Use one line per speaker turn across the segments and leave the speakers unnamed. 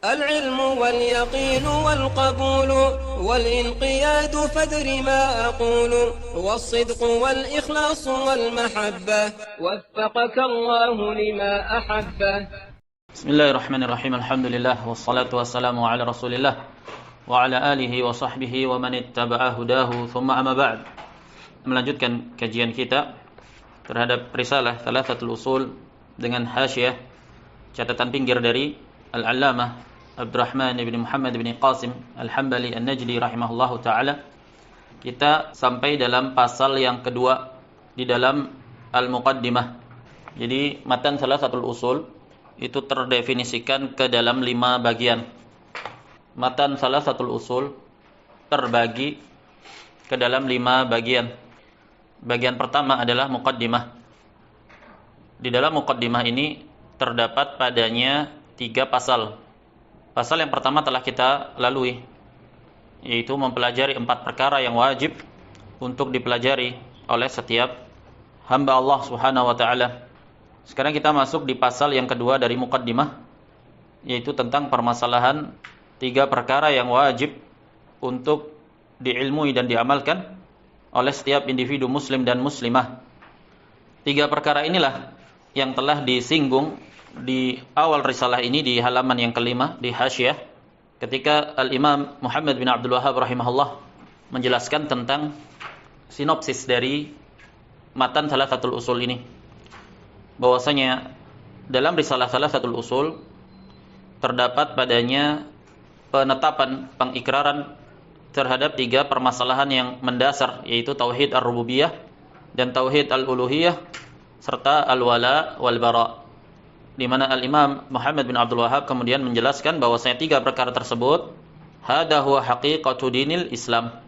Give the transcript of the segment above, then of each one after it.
العلم واليقين والقبول والانقياد فادر ما أقول والصدق والإخلاص والمحبة وفقك الله لما أحبه.
بسم الله الرحمن الرحيم. الحمد لله والصلاة والسلام على رسول الله وعلى آله وصحبه ومن اتبع هداه ثم أما بعد. Melanjutkan kajian kita terhadap risalah Thalathatul Usul dengan hasyiah catatan pinggir dari Al-Allamah Abdurrahman bin Muhammad bin Qasim Al-Hambali An-Najdi rahimahullahu ta'ala. Kita sampai dalam pasal yang kedua di dalam Al-Muqaddimah. Jadi matan Thalathatul Usul itu terdefinisikan ke dalam 5 bagian. Matan Thalathatul Usul terbagi ke dalam 5 bagian. Bagian pertama adalah muqaddimah. Di dalam muqaddimah ini terdapat padanya 3 pasal. Pasal yang pertama telah kita lalui, yaitu mempelajari 4 perkara yang wajib untuk dipelajari oleh setiap hamba Allah Subhanahu wa taala. Sekarang kita masuk di pasal yang kedua dari muqaddimah, yaitu tentang permasalahan 3 perkara yang wajib untuk diilmui dan diamalkan oleh setiap individu muslim dan muslimah. 3 perkara inilah yang telah disinggung di awal risalah ini di halaman yang kelima di hasyiah, ketika Al-Imam Muhammad bin Abdul Wahhab rahimahullah menjelaskan tentang sinopsis dari matan Thalathatul Usul ini, bahwasanya dalam risalah Thalathatul Usul terdapat padanya penetapan pengikraran terhadap 3 permasalahan yang mendasar, yaitu tauhid ar-rububiyah dan tauhid al-uluhiyah serta al-wala wal bara, di mana Al-Imam Muhammad bin Abdul Wahhab kemudian menjelaskan bahwasanya 3 perkara tersebut hadza huwa haqiqatu dinil Islam.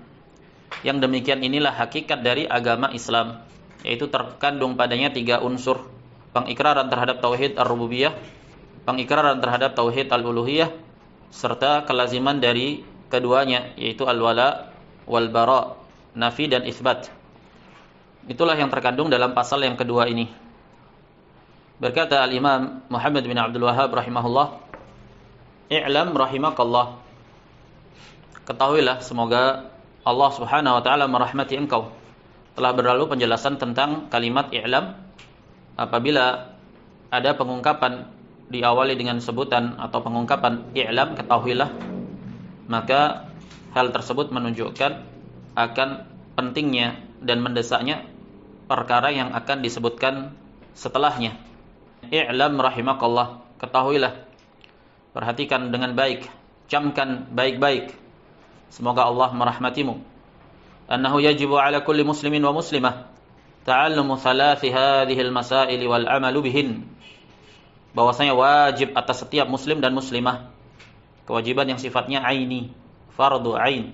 Yang demikian inilah hakikat dari agama Islam, yaitu terkandung padanya 3 unsur: pengikraran terhadap tauhid ar-rububiyah, pengikraran terhadap tauhid al-uluhiyah, serta kelaziman dari keduanya, yaitu al-wala wal bara, nafi dan isbat. Itulah yang terkandung dalam pasal yang kedua ini. Berkata Al-Imam Muhammad bin Abdul Wahhab rahimahullah, "I'lam rahimakallah." Ketahuilah, semoga Allah Subhanahu wa taala merahmati engkau. Telah berlalu penjelasan tentang kalimat i'lam. Apabila ada pengungkapan diawali dengan sebutan atau pengungkapan i'lam, ketahuilah, maka hal tersebut menunjukkan akan pentingnya dan mendesaknya perkara yang akan disebutkan setelahnya. I'lam rahimakallah, ketahuilah, perhatikan dengan baik, camkan baik-baik, semoga Allah merahmatimu. Annahu yajibu ala kulli muslimin wa muslimah ta'allumu thalathi hadhihi al-masail wal 'amalu bihin. Bahwasanya wajib atas setiap muslim dan muslimah, kewajiban yang sifatnya aini, fardu ain.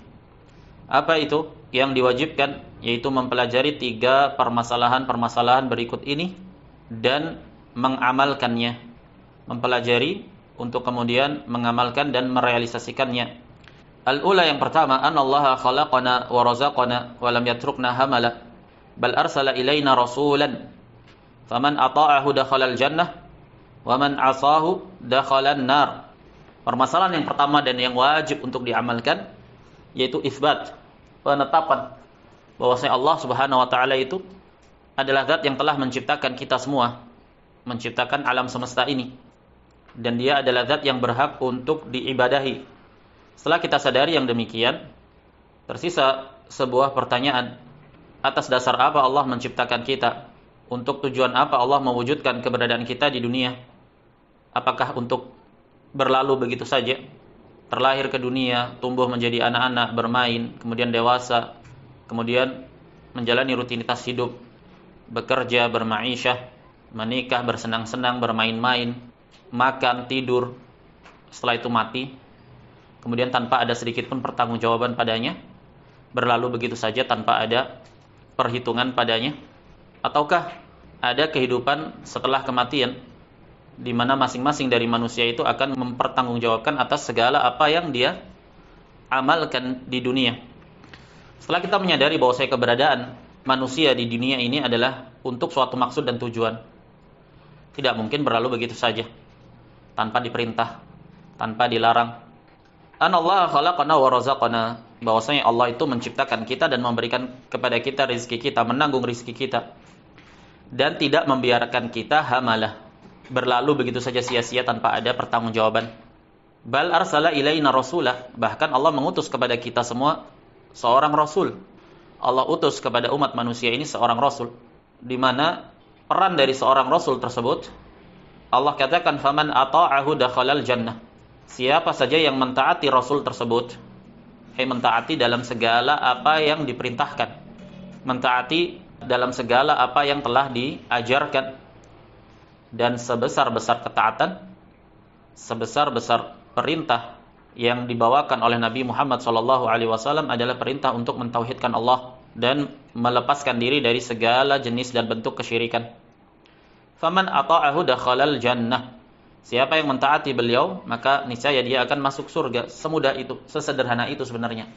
Apa itu yang diwajibkan? Yaitu mempelajari 3 permasalahan-permasalahan berikut ini dan mengamalkannya. Mempelajari untuk kemudian mengamalkan dan merealisasikannya. Al-ula, yang pertama, anallaha khalaqana wa razaqana wa lam yatrukna hamala bal arsala ilaina rasulan faman ata'ahu dakhala al-jannah wa man 'asahu dakhala an-nar. Permasalahan yang pertama dan yang wajib untuk diamalkan yaitu isbat, penetapan bahwasanya Allah Subhanahu wa taala itu adalah zat yang telah menciptakan kita semua, menciptakan alam semesta ini, dan dia adalah zat yang berhak untuk diibadahi. Setelah kita sadari yang demikian, tersisa sebuah pertanyaan, atas dasar apa Allah menciptakan kita? Untuk tujuan apa Allah mewujudkan keberadaan kita di dunia? Apakah untuk berlalu begitu saja, terlahir ke dunia, tumbuh menjadi anak-anak, bermain, kemudian dewasa, kemudian menjalani rutinitas hidup, bekerja, berma'isyah, menikah, bersenang-senang, bermain-main, makan, tidur, setelah itu mati, kemudian tanpa ada sedikit pun pertanggungjawaban padanya, berlalu begitu saja tanpa ada perhitungan padanya? Ataukah ada kehidupan setelah kematian, di mana masing-masing dari manusia itu akan mempertanggungjawabkan atas segala apa yang dia amalkan di dunia? Setelah kita menyadari bahwa keberadaan manusia di dunia ini adalah untuk suatu maksud dan tujuan, tidak mungkin berlalu begitu saja tanpa diperintah, tanpa dilarang. Anallaha khalaqana wa razaqana, bahwasanya Allah itu menciptakan kita dan memberikan kepada kita rizki kita, menanggung rizki kita, dan tidak membiarkan kita hamalah, berlalu begitu saja sia-sia tanpa ada pertanggungjawaban. Bal arsala ilaina rasulah, bahkan Allah mengutus kepada kita semua seorang rasul. Allah utus kepada umat manusia ini seorang rasul, di mana peran dari seorang rasul tersebut Allah katakan faman ata'ahu dakhalal jannah. Siapa saja yang mentaati rasul tersebut, mentaati dalam segala apa yang diperintahkan, mentaati dalam segala apa yang telah diajarkan, dan sebesar-besar ketaatan, sebesar-besar perintah yang dibawakan oleh Nabi Muhammad SAW adalah perintah untuk mentauhidkan Allah dan melepaskan diri dari segala jenis dan bentuk kesyirikan. Faman ata'ahu dakhalal jannah. Siapa yang mentaati beliau, maka niscaya dia akan masuk surga. Semudah itu, sesederhana itu sebenarnya.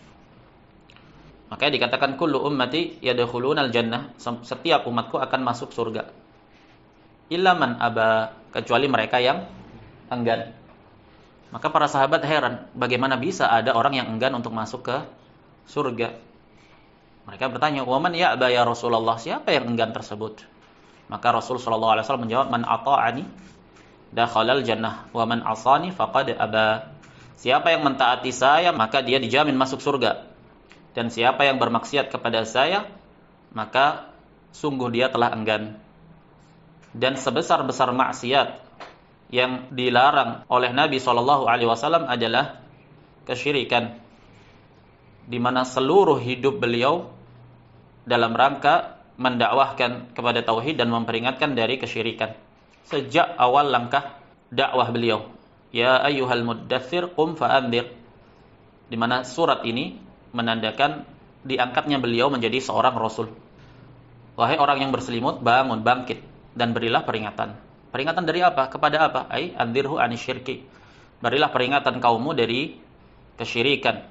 Makanya dikatakan kullu ummati yadkhulunal jannah. Setiap umatku akan masuk surga. Illa man aba, kecuali mereka yang enggan. Maka para sahabat heran, bagaimana bisa ada orang yang enggan untuk masuk ke surga? Mereka bertanya, "Wa man ya'ba ya Rasulullah?" Siapa yang enggan tersebut? Maka Rasul sallallahu alaihi wasallam menjawab, "Man ata'ani dakhalal jannah, wa man 'asani faqad aba." Siapa yang mentaati saya, maka dia dijamin masuk surga. Dan siapa yang bermaksiat kepada saya, maka sungguh dia telah enggan. Dan sebesar-besar maksiat yang dilarang oleh Nabi SAW adalah kesyirikan, di mana seluruh hidup beliau dalam rangka mendakwahkan kepada tauhid dan memperingatkan dari kesyirikan. Sejak awal langkah dakwah beliau, ya ayyuhal muddathir qum fa'andzir, di mana surat ini menandakan diangkatnya beliau menjadi seorang rasul. Wahai orang yang berselimut, bangun, bangkit, dan berilah peringatan. Peringatan dari apa? Kepada apa? Ai andzirhu anisyirki. Berilah peringatan kaummu dari kesyirikan.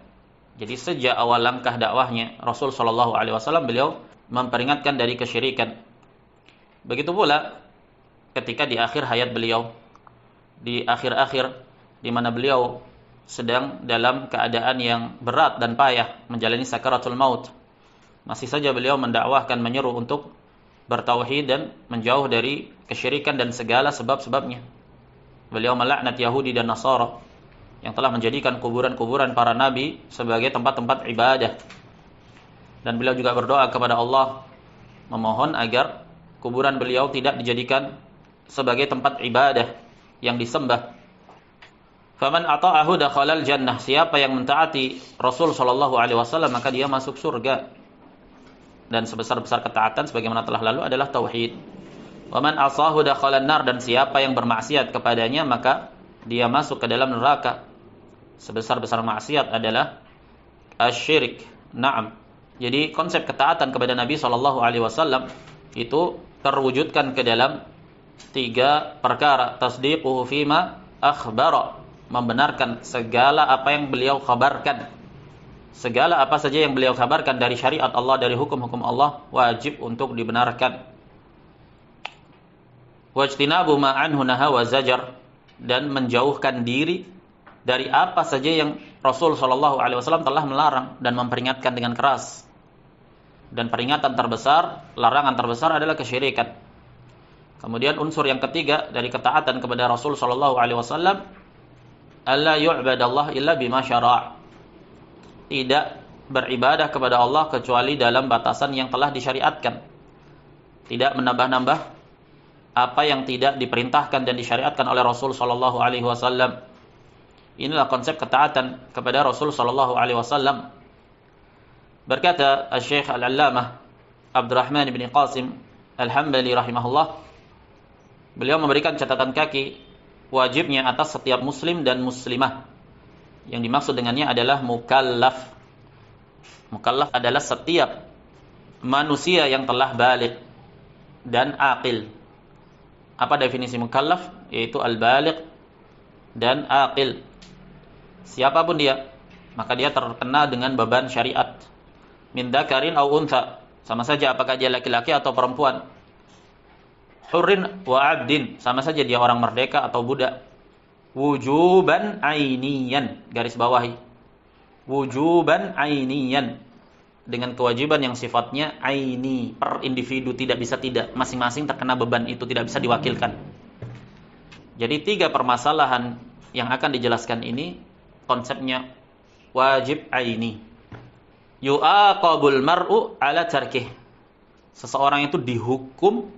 Jadi sejak awal langkah dakwahnya Rasul sallallahu alaihi wasallam beliau memperingatkan dari kesyirikan. Begitu pula ketika di akhir hayat beliau, di akhir-akhir di mana beliau sedang dalam keadaan yang berat dan payah menjalani sakaratul maut, masih saja beliau mendakwahkan, menyeru untuk bertauhid dan menjauh dari kesyirikan dan segala sebab-sebabnya. Beliau melaknat Yahudi dan Nasara yang telah menjadikan kuburan-kuburan para nabi sebagai tempat-tempat ibadah. Dan beliau juga berdoa kepada Allah, memohon agar kuburan beliau tidak dijadikan sebagai tempat ibadah yang disembah. Faman ata'ahu dakhalal jannah. Siapa yang mentaati Rasul sallallahu alaihi wasallam, maka dia masuk surga. Dan sebesar-besar ketaatan sebagaimana telah lalu adalah tauhid. Wa man asahu dakhalan nar, dan siapa yang bermaksiat kepadanya maka dia masuk ke dalam neraka. Sebesar-besar maksiat adalah asyirik. Naam. Jadi konsep ketaatan kepada Nabi sallallahu alaihi wasallam itu terwujudkan ke dalam 3 perkara. Tasdiquhu fima akhbara, membenarkan segala apa yang beliau kabarkan. Segala apa saja yang beliau kabarkan dari syariat Allah, dari hukum-hukum Allah, wajib untuk dibenarkan. Wajtinabu ma anhu naha wa zajar, dan menjauhkan diri dari apa saja yang Rasul sallallahu alaihi wasallam telah melarang dan memperingatkan dengan keras. Dan peringatan terbesar, larangan terbesar adalah kesyirikan. Kemudian unsur yang ketiga dari ketaatan kepada Rasul sallallahu alaihi wasallam, alla yu'badallah illa bima syara'. Tidak beribadah kepada Allah kecuali dalam batasan yang telah disyariatkan. Tidak menambah-nambah apa yang tidak diperintahkan dan disyariatkan oleh Rasul sallallahu alaihi wasallam. Inilah konsep ketaatan kepada Rasul sallallahu alaihi wasallam. Berkata Syekh Al-Allamah Abdurrahman bin Qasim Al-Hambali rahimahullah, beliau memberikan catatan kaki wajibnya atas setiap muslim dan muslimah. Yang dimaksud dengannya adalah mukallaf. Mukallaf adalah setiap manusia yang telah baligh dan aqil. Apa definisi mukallaf? Yaitu al-baligh dan aqil. Siapapun dia, maka dia terkena dengan beban syariat. Min dzakarin aw untha, sama saja apakah dia laki-laki atau perempuan. Hurrin wa 'abdin, sama saja dia orang merdeka atau budak. wujuban ainiyan, garis bawahi. Wujuban ainiyan, dengan kewajiban yang sifatnya aini, per individu, tidak bisa tidak, masing-masing terkena beban itu, tidak bisa diwakilkan. Jadi 3 permasalahan yang akan dijelaskan ini konsepnya wajib aini. Yu'aqabul mar'u ala tarkih. Seseorang itu dihukum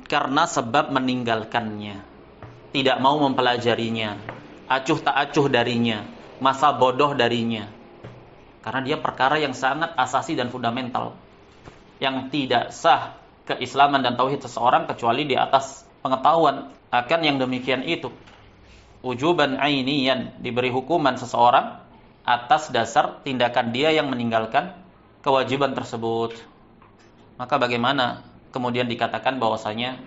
karena sebab meninggalkannya, tidak mau mempelajarinya, acuh tak acuh darinya, masa bodoh darinya. Karena dia perkara yang sangat asasi dan fundamental, yang tidak sah keislaman dan tauhid seseorang kecuali di atas pengetahuan akan yang demikian itu. Wujuban ainiyan, diberi hukuman seseorang atas dasar tindakan dia yang meninggalkan kewajiban tersebut. Maka bagaimana kemudian dikatakan bahwasanya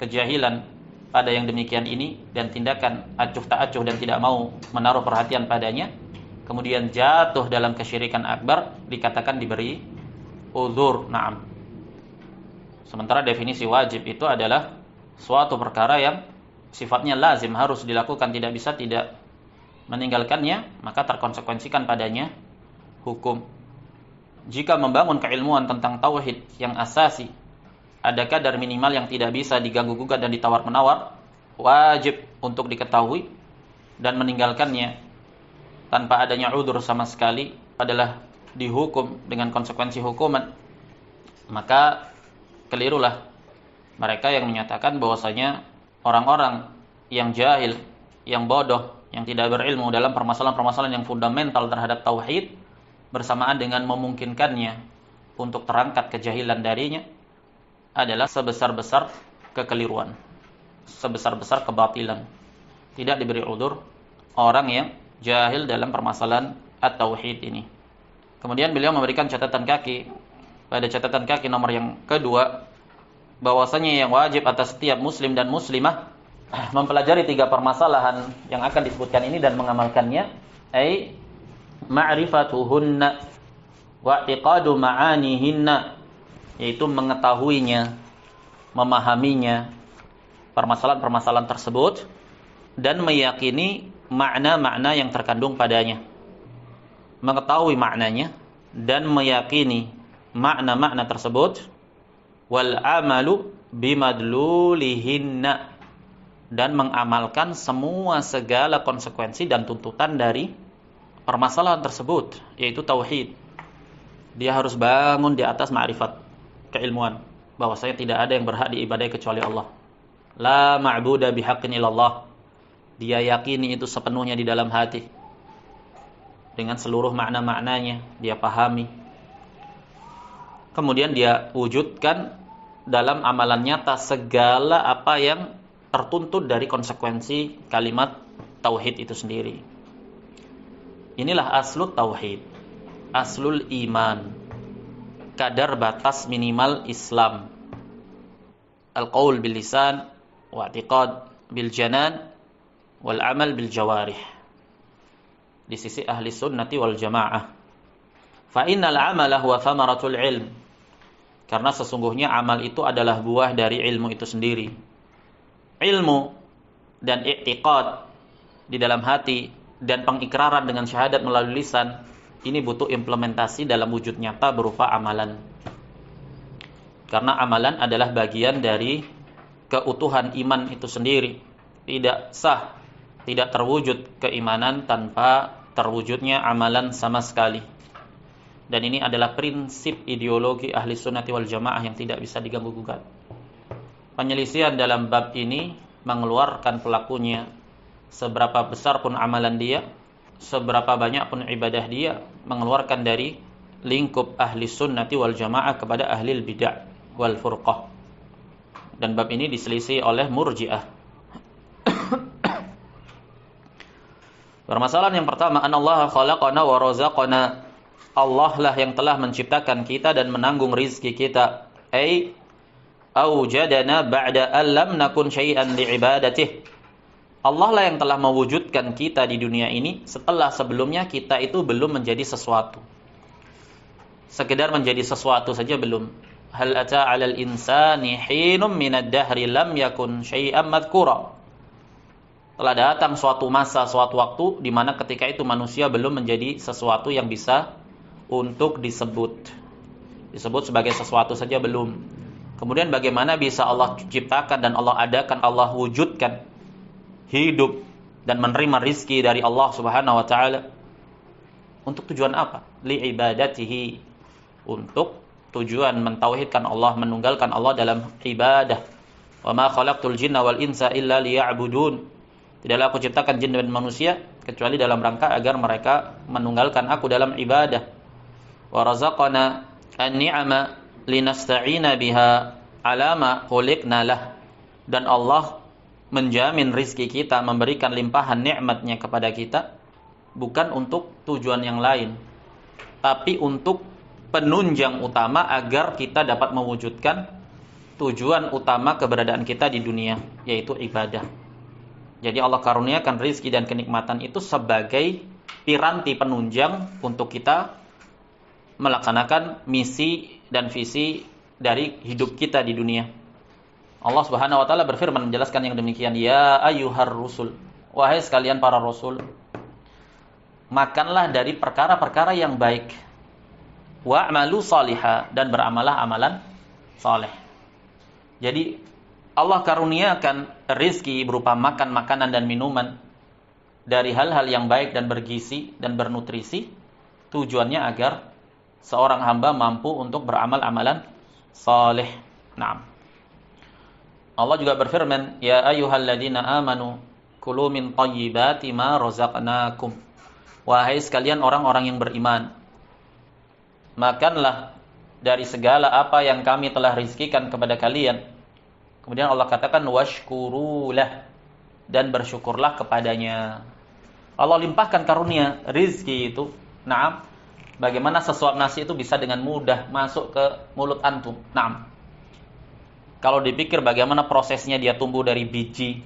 kejahilan pada yang demikian ini dan tindakan acuh tak acuh dan tidak mau menaruh perhatian padanya, kemudian jatuh dalam kesyirikan akbar, dikatakan diberi uzur. Naam. Sementara definisi wajib itu adalah suatu perkara yang sifatnya lazim, harus dilakukan, tidak bisa tidak meninggalkannya, maka terkonsekuensikan padanya hukum. Jika membangun keilmuan tentang tauhid yang asasi, ada kadar minimal yang tidak bisa diganggu-gugat dan ditawar-menawar, wajib untuk diketahui, dan meninggalkannya tanpa adanya udzur sama sekali adalah dihukum dengan konsekuensi hukuman. Maka kelirulah mereka yang menyatakan bahwasanya orang-orang yang jahil, yang bodoh, yang tidak berilmu dalam permasalahan-permasalahan yang fundamental terhadap tauhid, bersamaan dengan memungkinkannya untuk terangkat kejahilan darinya, adalah sebesar-besar kekeliruan, sebesar-besar kebatilan. Tidak diberi udzur orang yang jahil dalam permasalahan at-tauhid ini. Kemudian beliau memberikan catatan kaki, pada catatan kaki nomor yang kedua, bahwasanya yang wajib atas setiap muslim dan muslimah mempelajari 3 permasalahan yang akan disebutkan ini dan mengamalkannya, ai ma'rifatuhunna wa i'tiqadu ma'anihinna, yaitu mengetahuinya, memahaminya permasalahan-permasalahan tersebut, dan meyakini makna-makna yang terkandung padanya. Mengetahui maknanya dan meyakini makna-makna tersebut, wal amalu bimadlulihinna, dan mengamalkan semua segala konsekuensi dan tuntutan dari permasalahan tersebut, yaitu tauhid. Dia harus bangun di atas ma'rifat, keilmuan, bahwasanya tidak ada yang berhak diibadahi kecuali Allah. La ma'buda bihaqqin illallah. Dia yakini itu sepenuhnya di dalam hati, dengan seluruh makna-maknanya dia pahami. Kemudian dia wujudkan dalam amalan nyata segala apa yang tertuntut dari konsekuensi kalimat tauhid itu sendiri. Inilah aslut tauhid, aslul iman, kadar batas minimal Islam. Al-qaul bil lisan wa i'tiqad bil janan wal amal bil jawarih. Di sisi ahli sunnati wal jamaah. Fa innal amala huwa thamaratul ilm. Karena sesungguhnya amal itu adalah buah dari ilmu itu sendiri. Ilmu dan i'tiqad di dalam hati dan pengikraran dengan syahadat melalui lisan, ini butuh implementasi dalam wujud nyata berupa amalan. Karena amalan adalah bagian dari keutuhan iman itu sendiri. Tidak sah, tidak terwujud keimanan tanpa terwujudnya amalan sama sekali. Dan ini adalah prinsip ideologi ahli sunnati wal jamaah yang tidak bisa diganggu-gugat. Penyelisihan dalam bab ini mengeluarkan pelakunya, seberapa besar pun amalan dia, seberapa banyak pun ibadah dia, mengeluarkan dari lingkup ahli sunnati wal jamaah kepada ahli bidah wal furqah. Dan bab ini diselisih oleh murji'ah. Permasalahan yang pertama, anallaha khalaqana wa razaqana. Allah lah yang telah menciptakan kita dan menanggung rizki kita. Ai aujadana ba'da an lam nakun syai'an li'ibadatih. Allah lah yang telah mewujudkan kita di dunia ini setelah sebelumnya kita itu belum menjadi sesuatu. Sekedar menjadi sesuatu saja belum. Hal ata 'alal insani hinum minad dahri lam yakun syai'an madhkura. Telah datang suatu masa, suatu waktu di mana ketika itu manusia belum menjadi sesuatu yang bisa untuk disebut sebagai sesuatu saja belum. Kemudian bagaimana bisa Allah ciptakan dan Allah adakan, Allah wujudkan hidup dan menerima rizki dari Allah Subhanahu wa taala? Untuk tujuan apa? Li ibadatihi, untuk tujuan mentauhidkan Allah, menunggalkan Allah dalam ibadah. Wa ma khalaqtul jinna wal insa illa liya'budun. Tidaklah aku ciptakan jin dan manusia kecuali dalam rangka agar mereka menunggalkan aku dalam ibadah. Wa razaqana an-ni'ama linasta'ina biha ala ma khuliqna lah. Dan Allah menjamin rizki kita, memberikan limpahan nikmatnya kepada kita bukan untuk tujuan yang lain, tapi untuk penunjang utama agar kita dapat mewujudkan tujuan utama keberadaan kita di dunia, yaitu ibadah. Jadi Allah karuniakan rizki dan kenikmatan itu sebagai piranti penunjang untuk kita melaksanakan misi dan visi dari hidup kita di dunia. Allah Subhanahu wa taala berfirman menjelaskan yang demikian, ya ayyuhar rusul, wahai sekalian para rasul, makanlah dari perkara-perkara yang baik, wa'malu salihah, dan beramalah amalan saleh. Jadi Allah karuniakan rizki berupa makan makanan dan minuman dari hal-hal yang baik dan bergizi dan bernutrisi, tujuannya agar seorang hamba mampu untuk beramal amalan saleh. Naam. Allah juga berfirman, ya ayyuhalladzina amanu kulu min thayyibati ma razaqnakum. Wahai sekalian orang-orang yang beriman, makanlah dari segala apa yang kami telah rizkikan kepada kalian. Kemudian Allah katakan washkurulah, dan bersyukurlah kepadanya. Allah limpahkan karunia rizki itu. Naam. Bagaimana sesuap nasi itu bisa dengan mudah masuk ke mulut antum. Naam. Kalau dipikir bagaimana prosesnya, dia tumbuh dari biji,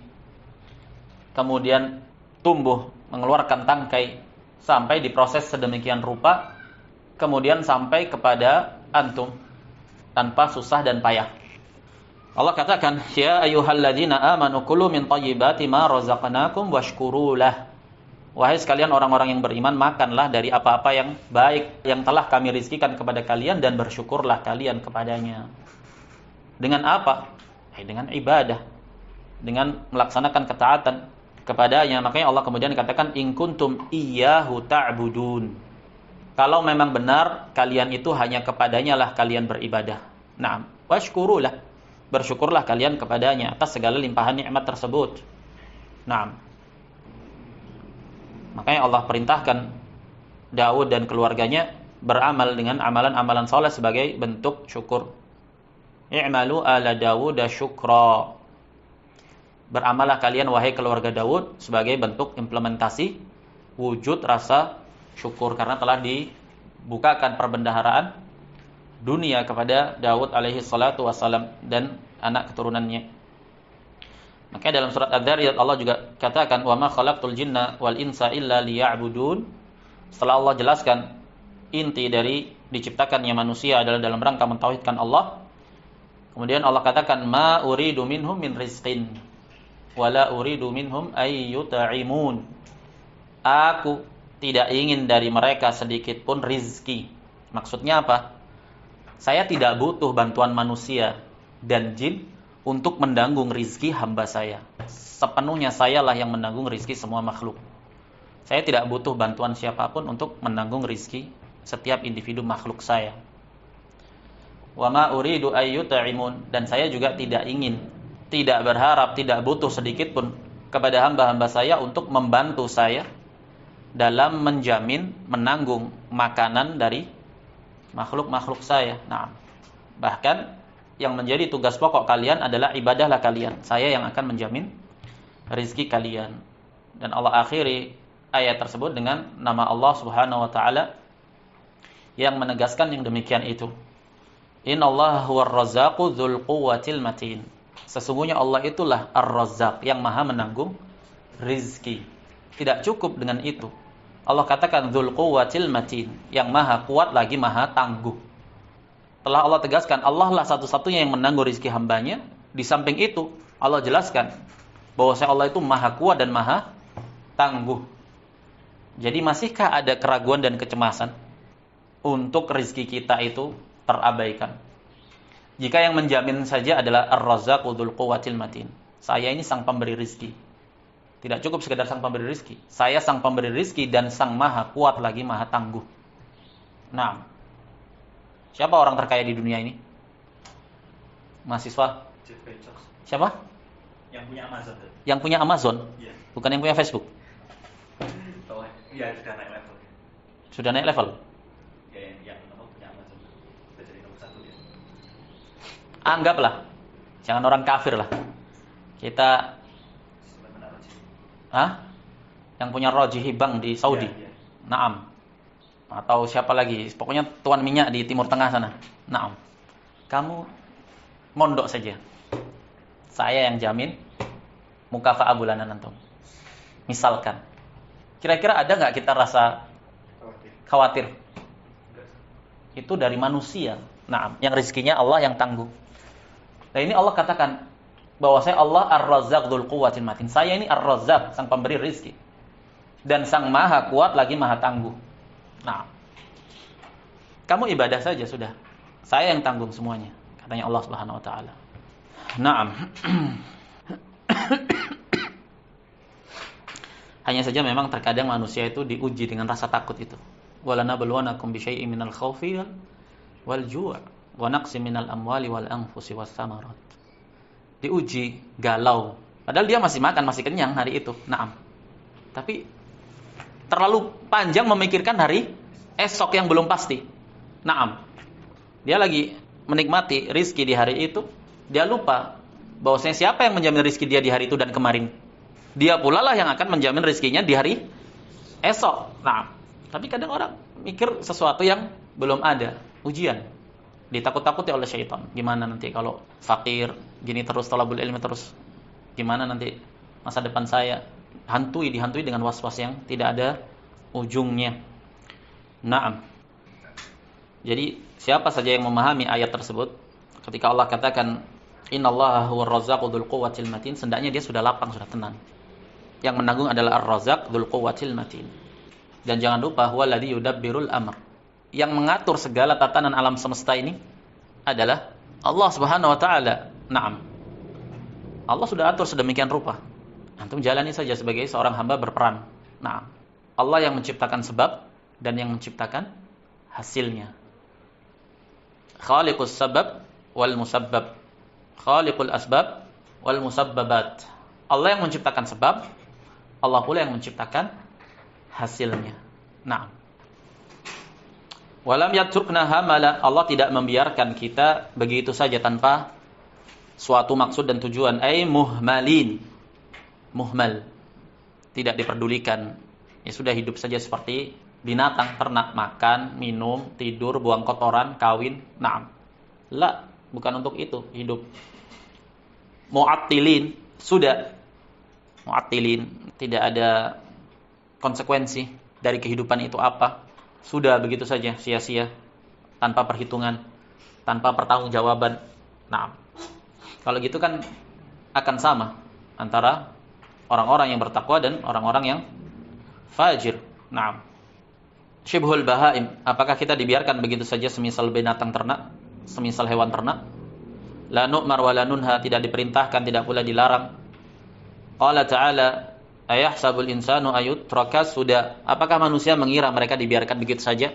kemudian tumbuh mengeluarkan tangkai, sampai diproses sedemikian rupa, kemudian sampai kepada antum tanpa susah dan payah. Allah katakan, ya ayyuhalladzina amanu kulu min thayyibati ma razaqnakum washkurulah. Wahai sekalian orang-orang yang beriman, makanlah dari apa-apa yang baik yang telah kami rizkikan kepada kalian, dan bersyukurlah kalian kepadanya. Dengan apa? Dengan ibadah, dengan melaksanakan ketaatan kepadanya. Makanya Allah kemudian katakan, in kuntum iyyahu ta'budun. Kalau memang benar kalian itu hanya kepadanya lah kalian beribadah. Naam, washkurulah, bersyukurlah kalian kepadanya atas segala limpahan nikmat tersebut. Naam. Makanya Allah perintahkan Daud dan keluarganya beramal dengan amalan-amalan saleh sebagai bentuk syukur. I'malu ala Dawud syukra. Beramallah kalian wahai keluarga Daud sebagai bentuk implementasi wujud rasa syukur, karena telah dibukakan perbendaharaan dunia kepada Daud alaihi salatu wassalam dan anak keturunannya. Makanya dalam surat Ad-Dzariyat Allah juga katakan, wa ma khalaqtul jinna wal insa illa liya'budun. Setelah Allah jelaskan inti dari diciptakannya manusia adalah dalam rangka mentauhidkan Allah, kemudian Allah katakan, ma uridu minhum min rizqin wala uridu minhum ay yut'imun. Aku tidak ingin dari mereka sedikit pun rizki. Maksudnya apa? Saya tidak butuh bantuan manusia dan jin untuk menanggung rizki hamba saya. Sepenuhnya sayalah yang menanggung rizki semua makhluk. Saya tidak butuh bantuan siapapun untuk menanggung rizki setiap individu makhluk saya. Wa ma uridu ay yut'imun, dan saya juga tidak ingin, tidak berharap, tidak butuh sedikit pun kepada hamba-hamba saya untuk membantu saya dalam menjamin, menanggung makanan dari makhluk-makhluk saya. Nah, bahkan yang menjadi tugas pokok kalian adalah ibadahlah kalian. Saya yang akan menjamin rizki kalian. Dan Allah akhiri ayat tersebut dengan nama Allah Subhanahu wa taala yang menegaskan yang demikian itu. Innallaha huwar razzaqu dzul quwwatil matin. Sesungguhnya Allah itulah Ar-Razzaq, yang maha menanggung rizki. Tidak cukup dengan itu. Allah katakan dzul quwwatil matin, yang maha kuat lagi maha tangguh. Telah Allah tegaskan, Allah lah satu-satunya yang menanggung rizki hambanya. Di samping itu, Allah jelaskan, bahwasanya Allah itu maha kuat dan maha tangguh. Jadi masihkah ada keraguan dan kecemasan untuk rezeki kita itu terabaikan? Jika yang menjamin saja adalah Ar-Razzaqu dzul quwwatil matin. Saya ini sang pemberi rezeki. Tidak cukup sekedar sang pemberi rezeki. Saya sang pemberi rezeki dan sang maha kuat lagi maha tangguh. Nah, siapa orang terkaya di dunia ini? Mahasiswa?
Jeff Bezos.
Siapa?
Yang punya Amazon.
Yang punya Amazon?
Iya.
Bukan yang punya Facebook?
Oh, iya sudah naik level.
Sudah naik level?
Ya, yang punya Amazon. Sudah jadi nomor 1 dia.
Anggaplah, jangan orang kafir lah. Kita, yang punya Rajihi Bank di Saudi,
Iya.
Naam. Atau siapa lagi? Pokoknya tuan minyak di Timur Tengah sana. Naam. Kamu mondok saja. Saya yang jamin mukafa'ah bulanan antum. Misalkan. Kira-kira ada nggak kita rasa khawatir? Itu dari manusia. Naam. Yang rezekinya Allah yang tangguh. Nah ini Allah katakan bahwasanya Allah Ar-Razzaq dzul quwwatil matin. Saya ini Ar-Razzaq, sang pemberi rezeki. Dan sang maha kuat lagi maha tangguh. Nah, kamu ibadah saja sudah. Saya yang tanggung semuanya, katanya Allah Subhanahu wa taala. Naam. Hanya saja memang terkadang manusia itu diuji dengan rasa takut itu. Walanabluwanakum bisyai'in minal khaufi wal ju' wa naqsin minal amwali wal anfusi was samarat. Diuji, galau. Padahal dia masih makan, masih kenyang hari itu. Naam. Tapi terlalu panjang memikirkan hari esok yang belum pasti. Naam. Dia lagi menikmati rizki di hari itu, dia lupa bahwasanya siapa yang menjamin rizki dia di hari itu dan kemarin. Dia pula lah yang akan menjamin rizkinya di hari esok. Nah, tapi kadang orang mikir sesuatu yang belum ada, ujian. Ditakut-takuti oleh syaitan. Gimana nanti kalau fakir, gini terus talabul ilmi terus. Gimana nanti masa depan saya? Dihantui dengan was-was yang tidak ada ujungnya. Naam. Jadi siapa saja yang memahami ayat tersebut, ketika Allah katakan innallaha huwar razzaqu dzul quwwatil matin, sendaknya dia sudah lapang, sudah tenang. Yang menanggung adalah Ar-Razzaq dzul quwwatil matin. Dan jangan lupa huwallazi yudabbirul amr. Yang mengatur segala tatanan alam semesta ini adalah Allah Subhanahu wa taala. Naam. Allah sudah atur sedemikian rupa. Antum jalani saja sebagai seorang hamba berperan. Nah, Allah yang menciptakan sebab dan yang menciptakan hasilnya. Khaliqus sabab wal musabbab. Khaliqul asbab wal musabbabat. Allah yang menciptakan sebab, Allah pula yang menciptakan hasilnya. Nah, walam yatrukna hamala. Allah tidak membiarkan kita begitu saja tanpa suatu maksud dan tujuan. Ai muhmalin. Muhmal, tidak diperdulikan. Ya sudah, hidup saja seperti binatang, ternak, makan, minum, tidur, buang kotoran, kawin. Naam. La, bukan untuk itu hidup. Mu'attilin, sudah. Mu'attilin, tidak ada konsekuensi dari kehidupan itu apa. Sudah begitu saja, sia-sia, tanpa perhitungan, tanpa pertanggungjawaban. Naam. Kalau gitu kan akan sama antara orang-orang yang bertakwa dan orang-orang yang fajir. Naam. Syibhul bahaim, apakah kita dibiarkan begitu saja semisal binatang ternak, semisal hewan ternak? La nu'mar wa la nunha, tidak diperintahkan, tidak pula dilarang. Qala ta'ala, ayahsabul insanu ayutraka suda. Apakah manusia mengira mereka dibiarkan begitu saja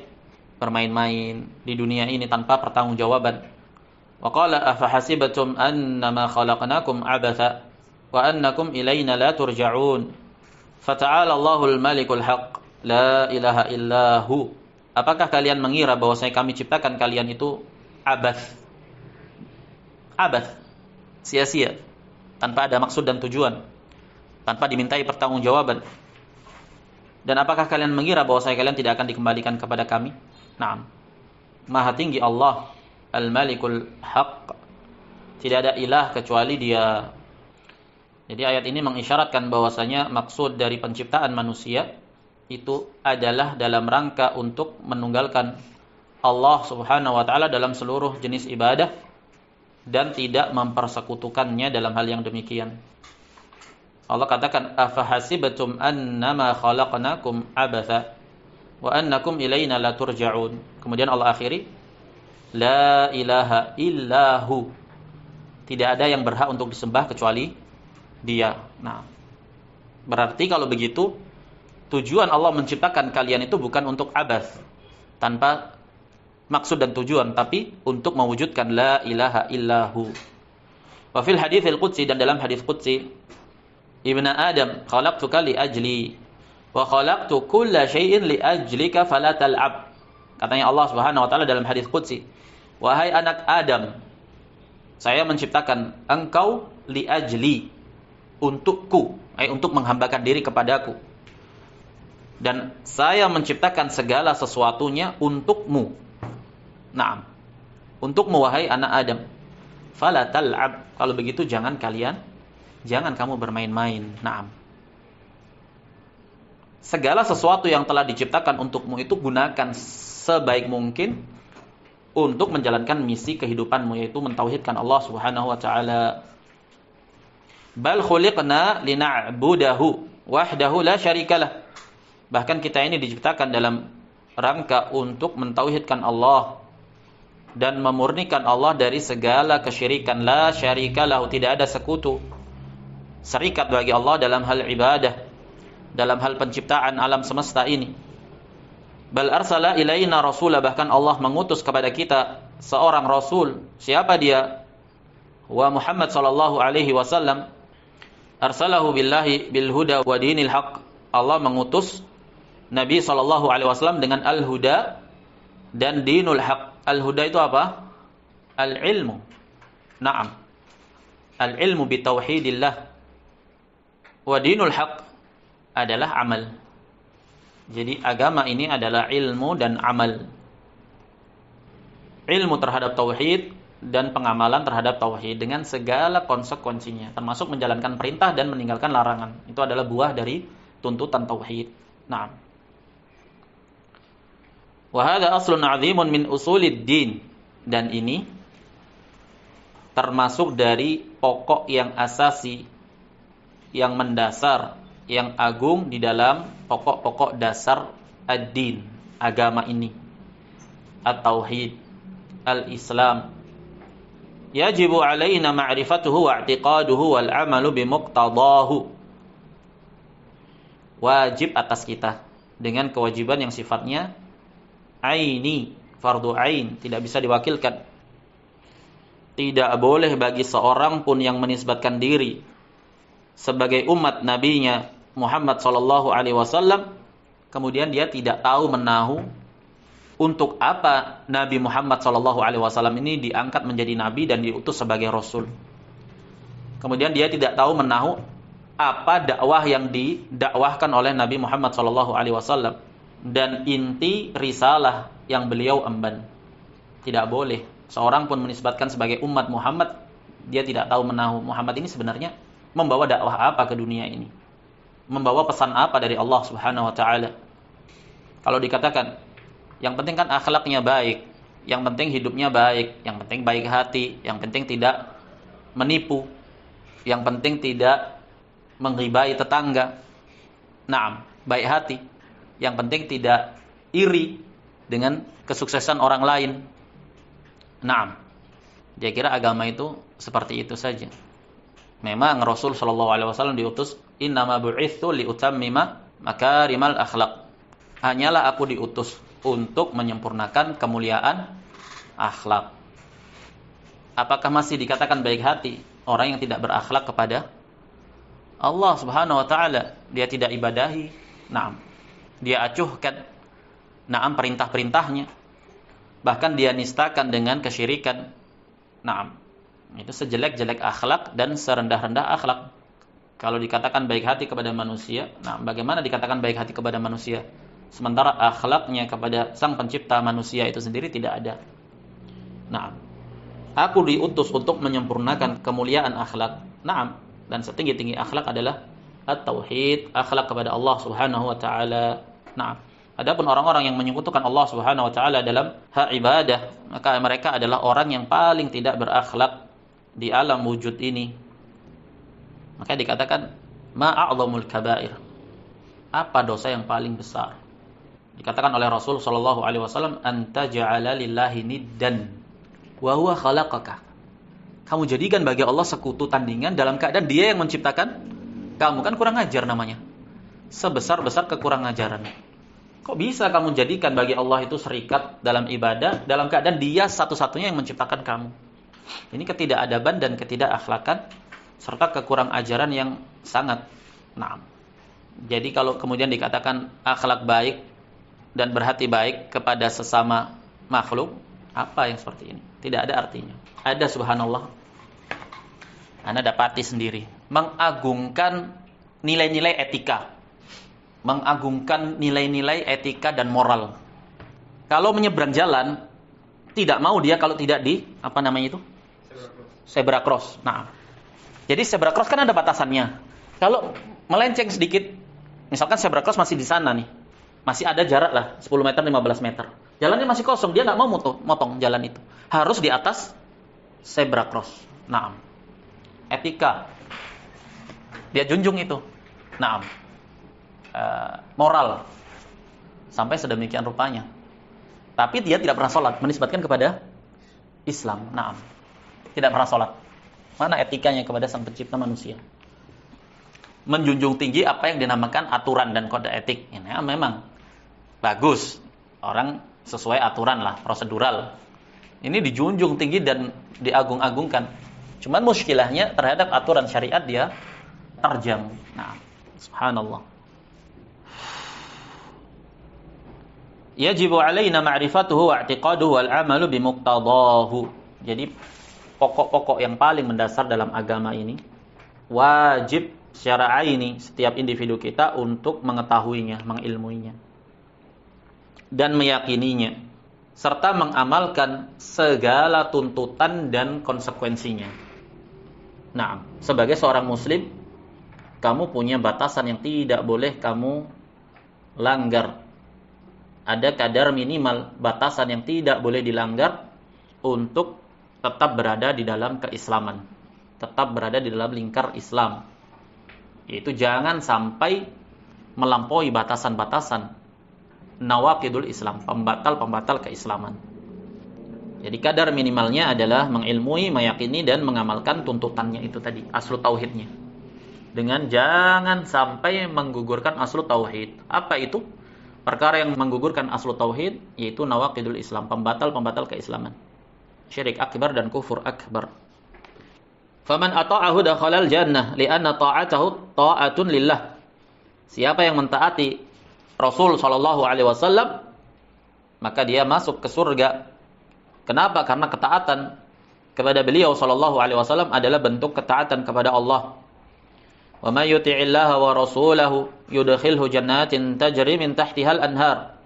bermain-main di dunia ini tanpa pertanggungjawaban? Wa qala afahasibatum annama khalaqnakum abatha wa annakum ilaina la turja'un. Fata'ala Allahul Malikul Haq, la ilaha illahu. Apakah kalian mengira bahwasanya kami ciptakan kalian itu abath? Abath, sia-sia, tanpa ada maksud dan tujuan, tanpa dimintai pertanggungjawaban. Dan apakah kalian mengira bahwasanya kalian tidak akan dikembalikan kepada kami? Naam. Maha tinggi Allah Al-Malikul Haq. Tidak ada ilah kecuali Dia. Jadi ayat ini mengisyaratkan bahwasanya maksud dari penciptaan manusia itu adalah dalam rangka untuk menunggalkan Allah Subhanahu wa taala dalam seluruh jenis ibadah dan tidak mempersekutukannya dalam hal yang demikian. Allah katakan afahasibatum annama khalaqnakum abatha wa annakum ilaina la turja'un. Kemudian Allah akhiri la ilaha illahu. Tidak ada yang berhak untuk disembah kecuali Dia. Nah, berarti kalau begitu tujuan Allah menciptakan kalian itu bukan untuk abath, tanpa maksud dan tujuan, tapi untuk mewujudkan la ilaha illahu. Wa fil haditsil qudsi, dan dalam hadis qudsi, Ibnu Adam khalaqtuka li ajli wa khalaqtu kulla syai'in li ajlika fala tal'ab. Katanya Allah Subhanahu wa taala dalam hadis qudsi, wahai anak Adam, saya menciptakan engkau li ajli, untukku, untuk menghambakan diri kepadaku. Dan saya menciptakan segala sesuatunya untukmu. Naam. Untukmu wahai anak Adam. Fala tal'ab. Kalau begitu jangan kamu bermain-main. Naam. Segala sesuatu yang telah diciptakan untukmu itu gunakan sebaik mungkin untuk menjalankan misi kehidupanmu, yaitu mentauhidkan Allah Subhanahu wa taala. Bal khuliqna lina'budahu wahdahu la syarikalah. Bahkan kita ini diciptakan dalam rangka untuk mentauhidkan Allah dan memurnikan Allah dari segala kesyirikan. La syarikalah, tidak ada sekutu, serikat bagi Allah dalam hal ibadah, dalam hal penciptaan alam semesta ini. Bal arsala ilaina rasula, bahkan Allah mengutus kepada kita seorang rasul. Siapa dia? Wa Muhammad sallallahu alaihi wasallam. Arsalahu billahi bil huda wa dinil haq. Allah mengutus Nabi sallallahu alaihi wasallam dengan al-huda dan dinul haq. Al-huda itu apa? Al-ilmu. Naam. Al-ilmu bi tauhidillah. Wa dinul haq adalah amal. Jadi agama ini adalah ilmu dan amal. Ilmu terhadap tauhid dan pengamalan terhadap tauhid dengan segala konsekuensinya, termasuk menjalankan perintah dan meninggalkan larangan. Itu adalah buah dari tuntutan tauhid. Naam. Wa hadza aslun 'azimun min usulid din, dan ini termasuk dari pokok yang asasi, yang mendasar, yang agung di dalam pokok-pokok dasar ad-din, agama ini. At-tauhid, al-islam. Yajibu alaina ma'rifatuhu wa i'tiqaduhu wal 'amalu bimuqtadahu. Wajib atas kita dengan kewajiban yang sifatnya aini, fardu ain, tidak bisa diwakilkan. Tidak boleh bagi seorang pun yang menisbatkan diri sebagai umat nabinya Muhammad sallallahu alaihi wasallam kemudian dia tidak tahu menahu untuk apa Nabi Muhammad sallallahu alaihi wasallam ini diangkat menjadi nabi dan diutus sebagai rasul. Kemudian dia tidak tahu menahu apa dakwah yang didakwahkan oleh Nabi Muhammad sallallahu alaihi wasallam dan inti risalah yang beliau emban. Tidak boleh seorang pun menisbatkan sebagai umat Muhammad, dia tidak tahu menahu Muhammad ini sebenarnya membawa dakwah apa ke dunia ini, membawa pesan apa dari Allah Subhanahu wa taala. Kalau dikatakan yang penting kan akhlaknya baik, yang penting hidupnya baik, yang penting baik hati, yang penting tidak menipu, yang penting tidak menghibai tetangga. Naam, baik hati. Yang penting tidak iri dengan kesuksesan orang lain. Naam. Dia kira agama itu seperti itu saja. Memang Rasul sallallahu alaihi wasallam diutus, "Innama bu'itsu liutammima makarimal akhlaq." Hanyalah aku diutus untuk menyempurnakan kemuliaan akhlak. Apakah masih dikatakan baik hati orang yang tidak berakhlak kepada Allah Subhanahu wa taala? Dia tidak ibadahi. Naam. Dia acuhkan perintah-perintahnya. Bahkan dia nistakan dengan kesyirikan. Naam. Itu sejelek-jelek akhlak dan serendah-rendah akhlak. Kalau dikatakan baik hati kepada manusia, bagaimana dikatakan baik hati kepada manusia? Sementara akhlaknya kepada sang pencipta manusia itu sendiri tidak ada. Naam. Aku diutus untuk menyempurnakan kemuliaan akhlak. Naam. Dan setinggi-tinggi akhlak adalah at-tauhid, akhlak kepada Allah Subhanahu wa taala. Naam. Adapun orang-orang yang menyekutukan Allah Subhanahu wa taala dalam hak ibadah, maka mereka adalah orang yang paling tidak berakhlak di alam wujud ini. Maka dikatakan Ma a'dhamul kaba'ir. Apa dosa yang paling besar? Dikatakan oleh Rasul sallallahu alaihi wasallam, anta ja'ala lillahi niddan wa huwa khalaqaka. Kamu jadikan bagi Allah sekutu tandingan dalam keadaan Dia yang menciptakan kamu. Kan kurang ajar namanya. Sebesar-besar kekurang ajaran. Kok bisa kamu jadikan bagi Allah itu serikat dalam ibadah dalam keadaan Dia satu-satunya yang menciptakan kamu? Ini ketidakadaban dan ketidakakhlakan serta kekurang ajaran yang sangat. Jadi kalau kemudian dikatakan akhlak baik dan berhati baik kepada sesama makhluk, apa yang seperti ini? Tidak ada artinya. Ada, subhanallah, Anda dapati sendiri, mengagungkan nilai-nilai etika, mengagungkan nilai-nilai etika dan moral. Kalau menyeberang jalan, tidak mau dia kalau tidak di, apa namanya itu? Zebra cross. Jadi zebra cross kan ada batasannya. Kalau melenceng sedikit, misalkan zebra cross masih di sana nih, masih ada jarak lah 10 meter, 15 meter. Jalannya masih kosong, dia nggak mau motong jalan itu. Harus di atas zebra cross. Etika. Dia junjung itu. Moral. Sampai sedemikian rupanya. Tapi dia tidak pernah sholat, menisbatkan kepada Islam. Tidak pernah sholat. Mana etikanya kepada Sang Pencipta manusia? Menjunjung tinggi apa yang dinamakan aturan dan kode etik. Ini memang bagus. Orang sesuai aturan lah, prosedural. Ini dijunjung tinggi dan diagung-agungkan. Cuman muskilahnya terhadap aturan syariat dia terjang. Subhanallah. Yajibu alaina ma'rifatuhu wa i'tiqaduhu wal 'amalu bimuqtadahu. Jadi pokok-pokok yang paling mendasar dalam agama ini wajib secara aini setiap individu kita untuk mengetahuinya, mengilmuinya dan meyakininya serta mengamalkan segala tuntutan dan konsekuensinya. Sebagai seorang muslim, kamu punya batasan yang tidak boleh kamu langgar. Ada kadar minimal batasan yang tidak boleh dilanggar untuk tetap berada di dalam keislaman, tetap berada di dalam lingkar Islam. Yaitu jangan sampai melampaui batasan-batasan nawaqidul Islam, pembatal-pembatal keislaman. Jadi kadar minimalnya adalah mengilmui, meyakini dan mengamalkan tuntutannya itu tadi, aslu tauhidnya. Dengan jangan sampai menggugurkan aslu tauhid. Apa itu? Perkara yang menggugurkan aslu tauhid yaitu nawaqidul Islam, pembatal-pembatal keislaman. Syirik akbar dan kufur akbar. Faman ata'ahu dakhalal jannah li'anna ta'atahu ta'atun lillah. Siapa yang mentaati Rasul sallallahu alaihi wasallam, maka dia masuk ke surga. Kenapa? Karena ketaatan kepada beliau sallallahu alaihi wasallam adalah bentuk ketaatan kepada Allah. Wa may yuti'illaha wa rasulahu yudkhilhu jannatin tajri min tahtihal anhar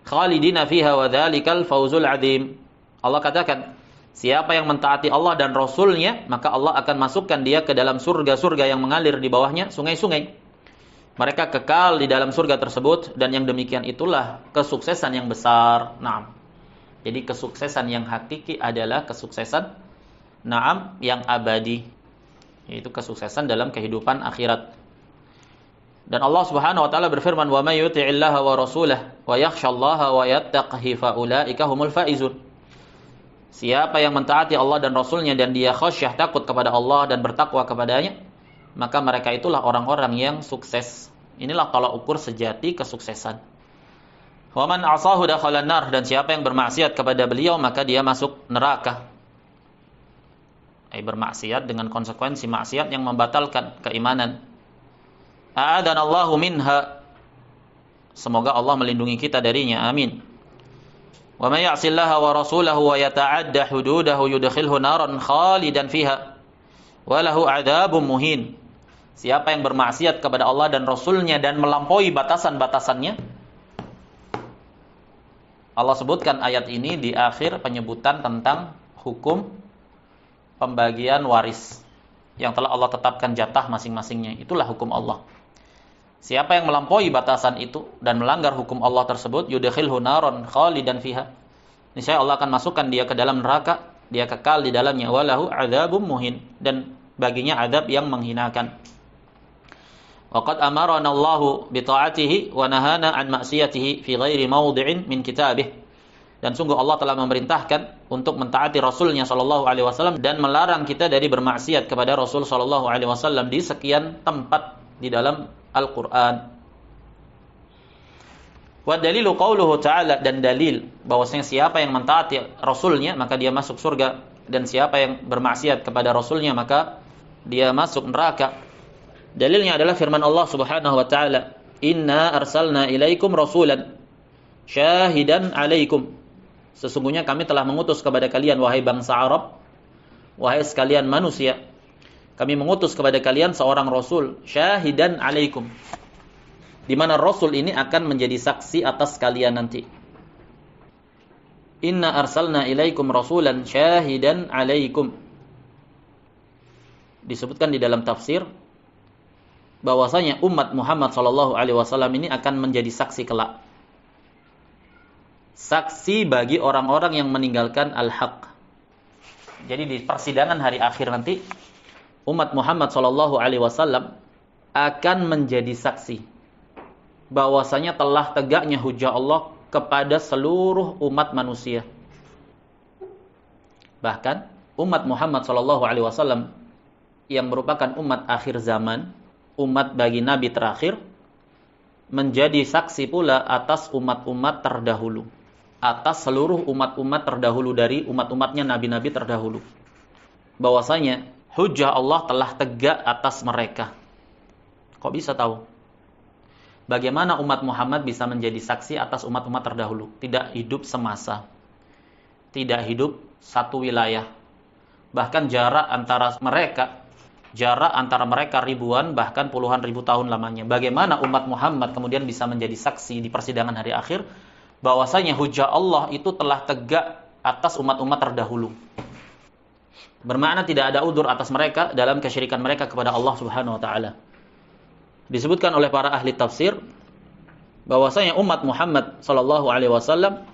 khalidina fiha wa dzalikal fawzul 'adzim. Allah katakan, siapa yang mentaati Allah dan Rasulnya, maka Allah akan masukkan dia ke dalam surga-surga yang mengalir di bawahnya sungai-sungai. Mereka kekal di dalam surga tersebut, dan yang demikian itulah kesuksesan yang besar. Jadi kesuksesan yang hakiki adalah kesuksesan yang abadi, yaitu kesuksesan dalam kehidupan akhirat. Dan Allah Subhanahu wa taala berfirman, "Wa may yuti'illaha wa rasulahu wa yakhshallaha wa yattaqihi fa ulaika humul faizun." Siapa yang mentaati Allah dan Rasulnya dan dia khasyah, takut kepada Allah dan bertakwa kepadanya, maka mereka itulah orang-orang yang sukses. Inilah tolak ukur sejati kesuksesan. Wa man 'asahu dakhalan nar, dan siapa yang bermaksiat kepada beliau maka dia masuk neraka. Bermaksiat dengan konsekuensi maksiat yang membatalkan keimanan. A'adanallahu minha. Semoga Allah melindungi kita darinya. Amin. Wa may ya'sillaha wa rasulahu wa yata'adda hududahu yudkhilhu naran khalidan fiha wa lahu 'adzabun muhin. Siapa yang bermaksiat kepada Allah dan Rasulnya dan melampaui batasan-batasannya. Allah sebutkan ayat ini di akhir penyebutan tentang hukum pembagian waris yang telah Allah tetapkan jatah masing-masingnya. Itulah hukum Allah. Siapa yang melampaui batasan itu dan melanggar hukum Allah tersebut, yudkhilhu naran khalidan fiha. Niscaya Allah akan masukkan dia ke dalam neraka, dia kekal di dalamnya, walahu 'adzabun muhin, dan baginya azab yang menghinakan. Wa qad amarana Allahu bi ta'atihi wa nahana an ma'siyatihi fi ghairi mawdi'in min kitabih. Dan sungguh Allah telah memerintahkan untuk mentaati Rasulnya sallallahu alaihi wasallam dan melarang kita dari bermaksiat kepada Rasul sallallahu alaihi wasallam di sekian tempat di dalam Al-Qur'an. Wa dalilu qauluhu ta'ala, dan dalil bahwasanya siapa yang mentaati Rasulnya maka dia masuk surga, dan siapa yang bermaksiat kepada Rasulnya maka dia masuk neraka. Dalilnya adalah firman Allah Subhanahu wa taala, "Inna arsalna ilaikum rasulan syahidan 'alaikum." Sesungguhnya kami telah mengutus kepada kalian, wahai bangsa Arab, wahai sekalian manusia, kami mengutus kepada kalian seorang rasul, syahidan 'alaikum, di mana rasul ini akan menjadi saksi atas kalian nanti. Inna arsalna ilaikum rasulan syahidan 'alaikum. Disebutkan di dalam tafsir bahwasanya umat Muhammad sallallahu alaihi wasallam ini akan menjadi saksi kelak. Saksi bagi orang-orang yang meninggalkan al-haq. Jadi di persidangan hari akhir nanti umat Muhammad sallallahu alaihi wasallam akan menjadi saksi bahwasanya telah tegaknya hujah Allah kepada seluruh umat manusia. Bahkan umat Muhammad sallallahu alaihi wasallam yang merupakan umat akhir zaman, umat bagi nabi terakhir, menjadi saksi pula atas umat-umat terdahulu, atas seluruh umat-umat terdahulu dari umat-umatnya nabi-nabi terdahulu, bahwasanya hujah Allah telah tegak atas mereka. Kok bisa tahu? Bagaimana umat Muhammad bisa menjadi saksi atas umat-umat terdahulu? Tidak hidup semasa, tidak hidup satu wilayah, bahkan jarak antara mereka ribuan bahkan puluhan ribu tahun lamanya. Bagaimana umat Muhammad kemudian bisa menjadi saksi di persidangan hari akhir bahwasanya hujah Allah itu telah tegak atas umat-umat terdahulu? Bermakna tidak ada udzur atas mereka dalam kesyirikan mereka kepada Allah Subhanahu wa taala. Disebutkan oleh para ahli tafsir bahwasanya umat Muhammad sallallahu alaihi wasallam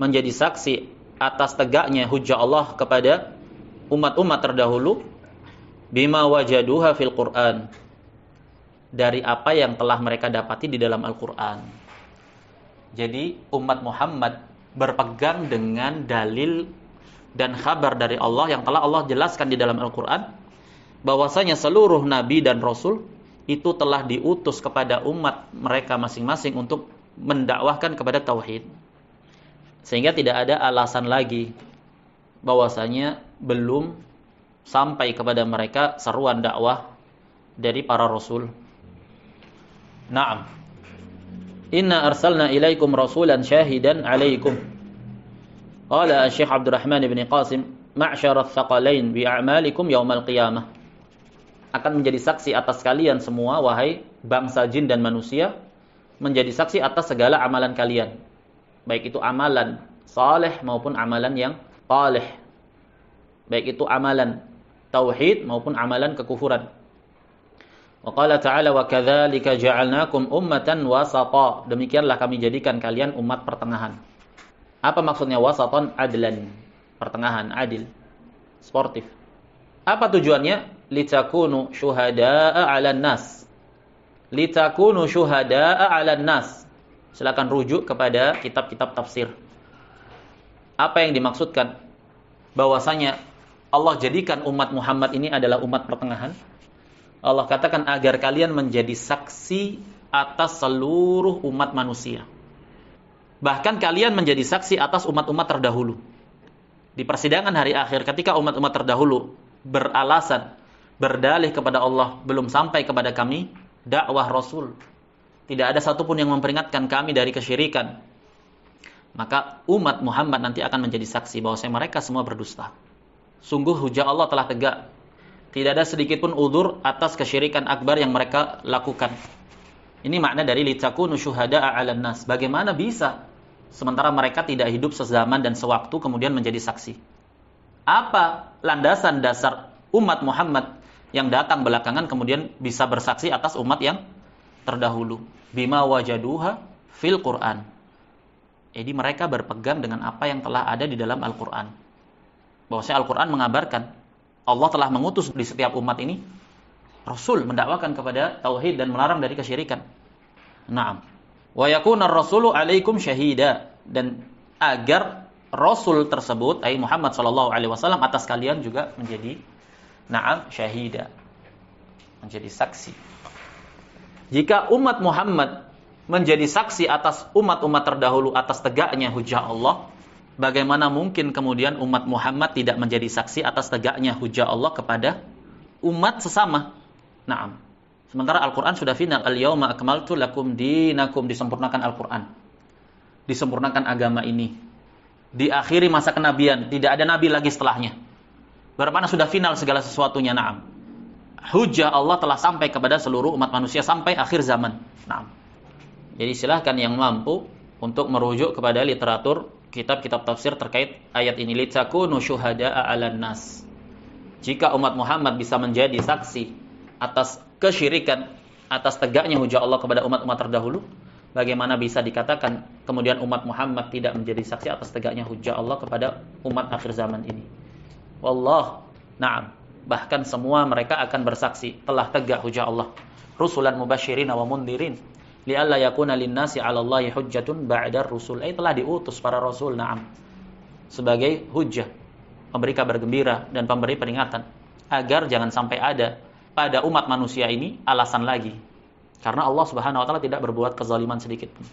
menjadi saksi atas tegaknya hujah Allah kepada umat-umat terdahulu bima wajaduha fil Qur'an, dari apa yang telah mereka dapati di dalam Al-Qur'an. Jadi umat Muhammad berpegang dengan dalil dan kabar dari Allah yang telah Allah jelaskan di dalam Al-Quran, bahwasanya seluruh nabi dan rasul itu telah diutus kepada umat mereka masing-masing untuk mendakwahkan kepada tauhid. Sehingga tidak ada alasan lagi bahwasanya belum sampai kepada mereka seruan dakwah dari para rasul. Naam. Inna arsalna ilaikum rasulan syahidan alaikum. Qala Syekh Abdurrahman bin Qasim, ma'syarat thaqalain bi a'malikum yaumal qiyamah. Akan menjadi saksi atas kalian semua, wahai bangsa jin dan manusia, menjadi saksi atas segala amalan kalian, baik itu amalan saleh maupun amalan yang taleh, baik itu amalan tauhid maupun amalan kekufuran. Wa qala ta'ala wa kadzalika ja'alnakum ummatan wasata. Demikianlah kami jadikan kalian umat pertengahan. Apa maksudnya wasatan? Adlan, pertengahan, adil, sportif. Apa tujuannya? Litakunu syuhada'a 'alan nas. Litakunu syuhada'a 'alan nas. Silakan rujuk kepada kitab-kitab tafsir. Apa yang dimaksudkan? Bahwasanya Allah jadikan umat Muhammad ini adalah umat pertengahan. Allah katakan agar kalian menjadi saksi atas seluruh umat manusia. Bahkan kalian menjadi saksi atas umat-umat terdahulu. Di persidangan hari akhir ketika umat-umat terdahulu beralasan, berdalih kepada Allah, belum sampai kepada kami dakwah Rasul, tidak ada satupun yang memperingatkan kami dari kesyirikan, maka umat Muhammad nanti akan menjadi saksi bahwa mereka semua berdusta. Sungguh hujah Allah telah tegak. Tidak ada sedikit pun udzur atas kesyirikan akbar yang mereka lakukan. Ini makna dari litakunu syuhada'a 'alan nas. Bagaimana bisa sementara mereka tidak hidup sezaman dan sewaktu kemudian menjadi saksi? Apa landasan dasar umat Muhammad yang datang belakangan kemudian bisa bersaksi atas umat yang terdahulu? Bima wajaduha fil Qur'an. Jadi mereka berpegang dengan apa yang telah ada di dalam Al-Qur'an. Bahwasanya Al-Qur'an mengabarkan Allah telah mengutus di setiap umat ini Rasul mendakwakan kepada tauhid dan melarang dari kesyirikan. Naam. Wa yakuna ar-rasulu 'alaikum syahida, dan agar Rasul tersebut, ai Muhammad sallallahu alaihi wasallam, atas kalian juga menjadi syahida, menjadi saksi. Jika umat Muhammad menjadi saksi atas umat-umat terdahulu atas tegaknya hujah Allah, bagaimana mungkin kemudian umat Muhammad tidak menjadi saksi atas tegaknya hujah Allah kepada umat sesama? Naam. Sementara Al-Quran sudah final, al-yauma akmaltu lakum dinakum, disempurnakan Al-Quran, disempurnakan agama ini, diakhiri masa kenabian, tidak ada nabi lagi setelahnya. Bermakna sudah final segala sesuatunya. Naam. Hujah Allah telah sampai kepada seluruh umat manusia sampai akhir zaman. Naam. Jadi silahkan yang mampu untuk merujuk kepada literatur kitab-kitab tafsir terkait ayat ini, litakunu syuhada'a 'alan nas. Jika umat Muhammad bisa menjadi saksi atas kesyirikan, atas tegaknya hujah Allah kepada umat-umat terdahulu, bagaimana bisa dikatakan kemudian umat Muhammad tidak menjadi saksi atas tegaknya hujah Allah kepada umat akhir zaman ini? Wallah, na'am. Bahkan semua mereka akan bersaksi telah tegak hujah Allah. Rusulan mubasyirin wa mundirin, li'alla yakuna linnasi 'ala Allahi hujjatun ba'da rusul. Telah diutus para rasul, na'am, sebagai hujjah, pemberi kabar gembira dan pemberi peringatan, agar jangan sampai ada pada umat manusia ini alasan lagi. Karena Allah Subhanahu wa taala tidak berbuat kezaliman sedikit pun.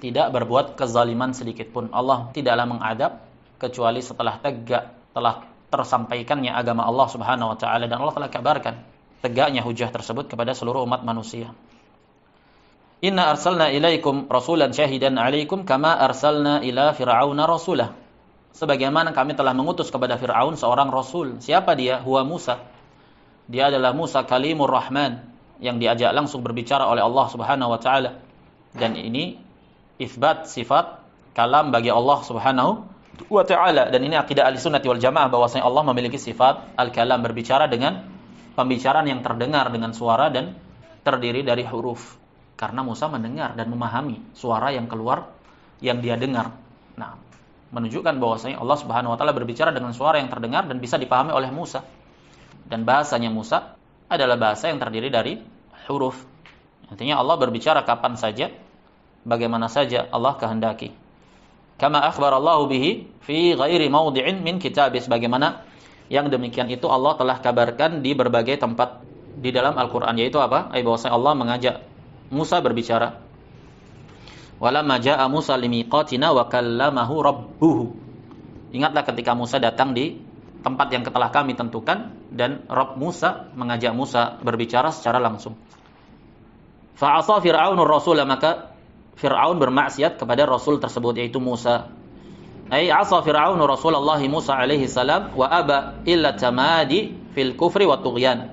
Tidak berbuat kezaliman sedikit pun. Allah tidaklah mengadab kecuali setelah tegak, telah tersampaikannya agama Allah Subhanahu wa taala, dan Allah telah kabarkan tegaknya hujah tersebut kepada seluruh umat manusia. Inna arsalna ilaikum rasulan syahidan 'alaikum kama arsalna ila fir'auna rasulah. Sebagaimana kami telah mengutus kepada Fir'aun seorang rasul. Siapa dia? Huwa Musa. Dia adalah Musa kalimur Rahman, yang diajak langsung berbicara oleh Allah Subhanahu wa taala. Dan ini isbat sifat kalam bagi Allah Subhanahu wa taala, dan ini akidah Ahlussunnah wal Jamaah bahwasanya Allah memiliki sifat al-kalam, berbicara dengan pembicaraan yang terdengar dengan suara dan terdiri dari huruf. Karena Musa mendengar dan memahami suara yang keluar yang dia dengar. Nah, menunjukkan bahwasanya Allah Subhanahu wa taala berbicara dengan suara yang terdengar dan bisa dipahami oleh Musa. Dan bahasanya Musa adalah bahasa yang terdiri dari huruf. Artinya Allah berbicara kapan saja, bagaimana saja Allah kehendaki. Kama akhbarallahu bihi fi ghairi mawdi'in min kitabis, bagaimana yang demikian itu Allah telah kabarkan di berbagai tempat di dalam Al-Qur'an, yaitu apa? Bahwasanya Allah mengajak Musa berbicara. Walamma jaa Musa limiqatina wa kallamahu rabbuhu. Ingatlah ketika Musa datang di tempat yang telah kami tentukan, dan Rabb Musa mengajak Musa berbicara secara langsung. Fa'asa Fir'aunur Rasul, maka Fir'aun bermaksiat kepada Rasul tersebut, yaitu Musa. Asa Fir'aunu Rasulullah Musa alaihi salam wa aba illa tamadi fil kufri wa tughyan.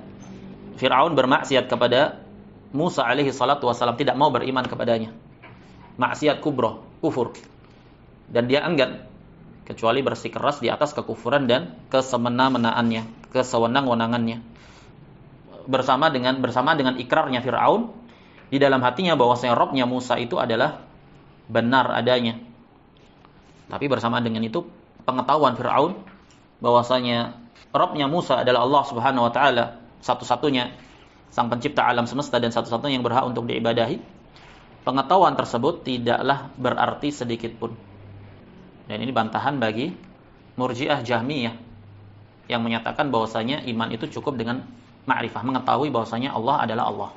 Fir'aun bermaksiat kepada Musa alaihi salatu wasalam, tidak mau beriman kepadanya. Maksiat kubra, kufur. Dan dia enggan kecuali bersikeras di atas kekufuran dan kesemena-menaannya, kesewenang-wenangannya. Bersama dengan ikrarnya Fir'aun di dalam hatinya bahwasanya Rabbnya Musa itu adalah benar adanya. Tapi bersama dengan itu pengetahuan Fir'aun bahwasanya Rabbnya Musa adalah Allah Subhanahu wa taala, satu-satunya sang pencipta alam semesta dan satu-satunya yang berhak untuk diibadahi. Pengetahuan tersebut tidaklah berarti sedikit pun. Dan ini bantahan bagi Murji'ah Jahmiyah yang menyatakan bahwasanya iman itu cukup dengan ma'rifah, mengetahui bahwasanya Allah adalah Allah.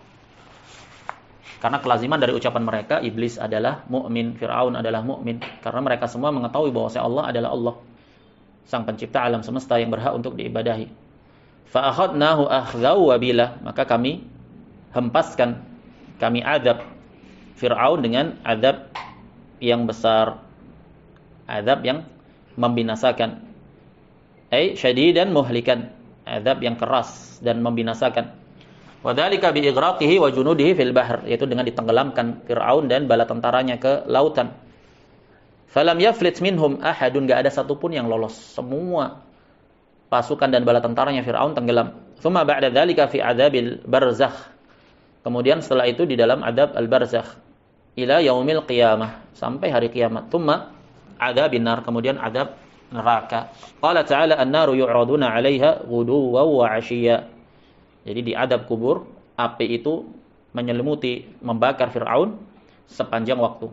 Karena kelaziman dari ucapan mereka, iblis adalah mukmin, Fir'aun adalah mukmin, karena mereka semua mengetahui bahwasanya Allah adalah Allah, sang pencipta alam semesta yang berhak untuk diibadahi. Fa akhadnahu akhdhaw wabila, maka kami hempaskan, kami azab Fir'aun dengan azab yang besar, azab yang membinasakan. Syadidan muhlikan, azab yang keras dan membinasakan. Wadzalika bi ighraqihi wa junudihi fil bahr, yaitu dengan ditenggelamkan Fir'aun dan bala tentaranya ke lautan. Falam yaflit minhum ahadun, enggak ada satupun yang lolos. Semua pasukan dan bala tentaranya Fir'aun tenggelam. Tsumma ba'da dzalika fi adzabil barzakh, kemudian setelah itu di dalam adab al-barzakh, ila yaumil qiyamah, sampai hari kiamat. Tsumma adzabin nar, kemudian adab neraka. Qala ta'ala an-naru yu'raduna 'alaiha ghuduwan wa 'ashiyya. Jadi di adab kubur, api itu menyelimuti, membakar Fir'aun sepanjang waktu.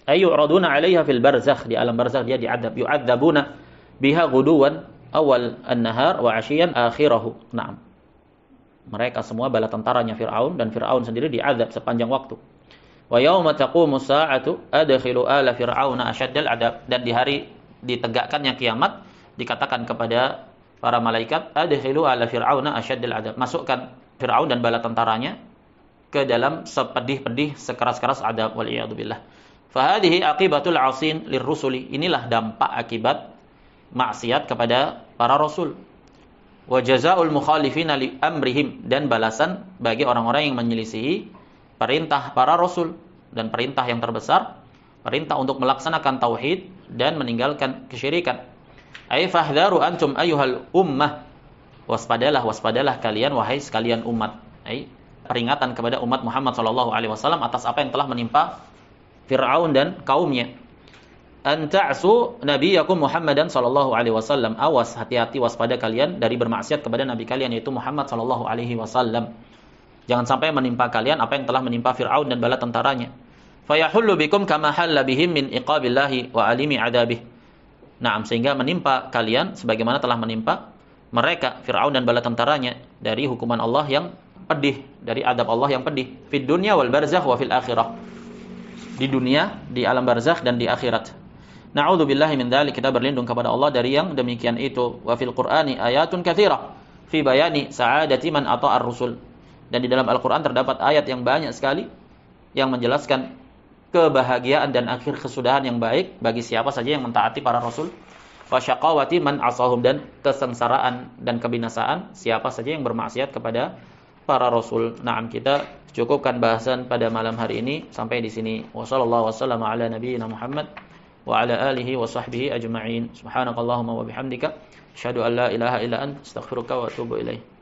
Ayyu'raduna 'alaiha fil barzakh, di alam barzakh dia diadab. Yu'adzabuna biha ghuduwan awal an-nahar wa 'ashiyan akhirahu. Naam. Mereka semua bala tentaranya Fir'aun, dan Fir'aun sendiri diadab sepanjang waktu. Wa yauma taqumu sa'atu adkhilu ala fir'auna asyaddal adab, dan di hari ditegakkannya kiamat dikatakan kepada para malaikat, adkhilu ala fir'auna asyaddal adab, masukkan Fir'aun dan bala tentaranya ke dalam sepedih-pedih, sekeras-keras adab, wal iyadu billah. Fahadihi aqibatul 'asin lirrusuli, inilah dampak akibat maksiat kepada para rasul. Wa jazaa'ul mukhalifina li amrihim, dan balasan bagi orang-orang yang menyelisihi perintah para rasul. Dan perintah yang terbesar, perintah untuk melaksanakan tauhid dan meninggalkan kesyirikan. Ai fahdharu antum ayyuhal ummah, waspadalah kalian wahai sekalian umat. Ai peringatan kepada umat Muhammad sallallahu alaihi wasallam atas apa yang telah menimpa Fir'aun dan kaumnya. An ta'su nabiyakum Muhammadan sallallahu alaihi wasallam, awas, hati-hati, waspada kalian dari bermaksiat kepada nabi kalian yaitu Muhammad sallallahu alaihi wasallam. Jangan sampai menimpa kalian apa yang telah menimpa Fir'aun dan bala tentaranya. Fayahullu bikum kama halla bihim min iqabillahi wa alimi adabih. Naam, sehingga menimpa kalian sebagaimana telah menimpa mereka Fir'aun dan bala tentaranya dari hukuman Allah yang pedih, dari adab Allah yang pedih, fid dunya wal barzakh wa fil akhirah. Di dunia, di alam barzakh dan di akhirat. Na'udzubillahi min dzalik, kita berlindung kepada Allah dari yang demikian itu. Wa fil Qur'ani ayatun katsirah fi bayani sa'adati man ata'ar rusul. Dan di dalam Al-Qur'an terdapat ayat yang banyak sekali yang menjelaskan kebahagiaan dan akhir kesudahan yang baik bagi siapa saja yang mentaati para rasul. Wa syaqawati man asahum, dan kesengsaraan dan kebinasaan siapa saja yang bermaksiat kepada para rasul. Naam, kita cukupkan bahasan pada malam hari ini sampai di sini. Wassallallahu wasallam ala nabiyyina Muhammad wa ala alihi wa sahbihi ajma'in. Subhanakallahumma wa bihamdika asyhadu an la ilaha illa anta astaghfiruka wa atubu ilaik.